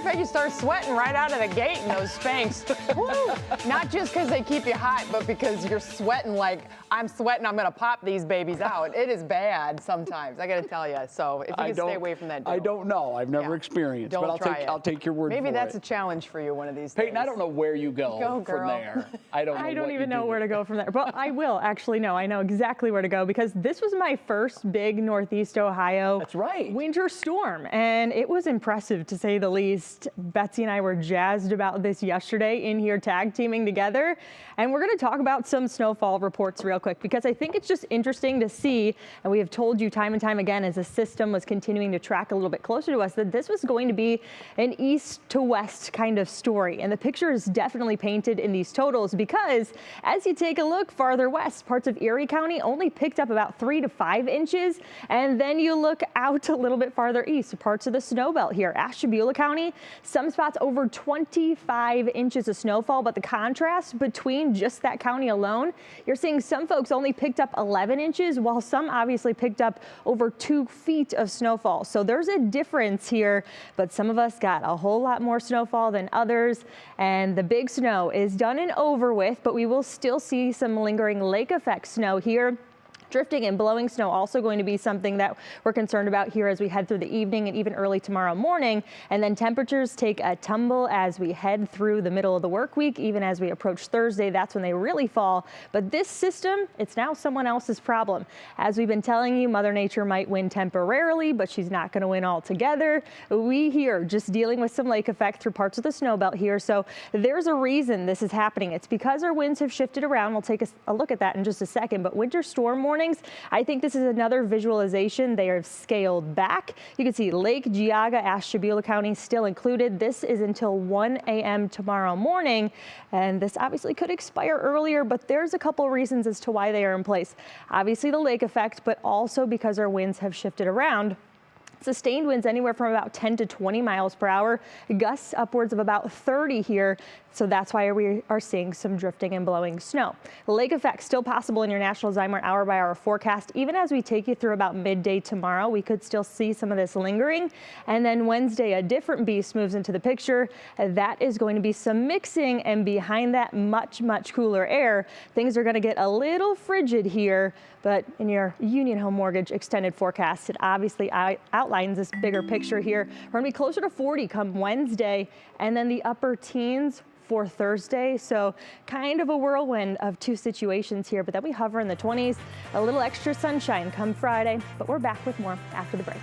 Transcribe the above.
I bet you start sweating right out of the gate in those Spanx. Woo! Not just because they keep you hot, but because you're sweating like, I'm sweating, I'm gonna pop these babies out. It is bad sometimes, I gotta tell you. So if you can stay away from that deal. I don't know, I've never experienced, Don't but I'll take your word for it. Maybe that's a challenge for you one of these days. Peyton, I don't know where you go from there. I don't even know where to go from there. But I will actually know. I know exactly where to go because this was my first big Northeast Ohio winter storm. And it was impressive to say the least. Betsy and I were jazzed about this yesterday in here tag teaming together. And we're going to talk about some snowfall reports real quick because I think it's just interesting to see. And we have told you time and time again as the system was continuing to track a little bit closer to us that this was going to be an east to west kind of story. And the picture is definitely painted in these totals because as you take a look farther west, parts of Erie County only picked up about 3 to 5 inches. And then you look out a little bit farther east, parts of the snowbelt here, Ashtabula County, some spots over 25 inches of snowfall. But the contrast between just that county alone, you're seeing some folks only picked up 11 inches, while some obviously picked up over 2 feet of snowfall. So there's a difference here, but some of us got a whole lot more snowfall than others. And the big snow is done and over with, but we will still see some lingering lake effect snow here. Drifting and blowing snow also going to be something that we're concerned about here as we head through the evening and even early tomorrow morning. And then temperatures take a tumble as we head through the middle of the work week. Even as we approach Thursday, that's when they really fall. But this system, it's now someone else's problem. As we've been telling you, Mother Nature might win temporarily, but she's not going to win altogether. We here just dealing with some lake effect through parts of the snow belt here. So there's a reason this is happening. It's because our winds have shifted around. We'll take a look at that in just a second. But winter storm warning, I think this is another visualization. They are scaled back. You can see Lake Geauga, Ashtabula County still included. This is until 1 a.m. tomorrow morning. And this obviously could expire earlier, but there's a couple reasons as to why they are in place. Obviously the lake effect, but also because our winds have shifted around. Sustained winds anywhere from about 10 to 20 miles per hour, gusts upwards of about 30 here. So that's why we are seeing some drifting and blowing snow. The lake effect still possible in your National Zymer hour-by-hour forecast. Even as we take you through about midday tomorrow, we could still see some of this lingering. And then Wednesday, a different beast moves into the picture. That is going to be some mixing, and behind that much, much cooler air, things are going to get a little frigid here. But in your Union Home Mortgage extended forecast, it obviously outlines this bigger picture here. We're going to be closer to 40 come Wednesday, and then the upper teens for Thursday. So kind of a whirlwind of two situations here, but then we hover in the 20s, a little extra sunshine come Friday, but we're back with more after the break.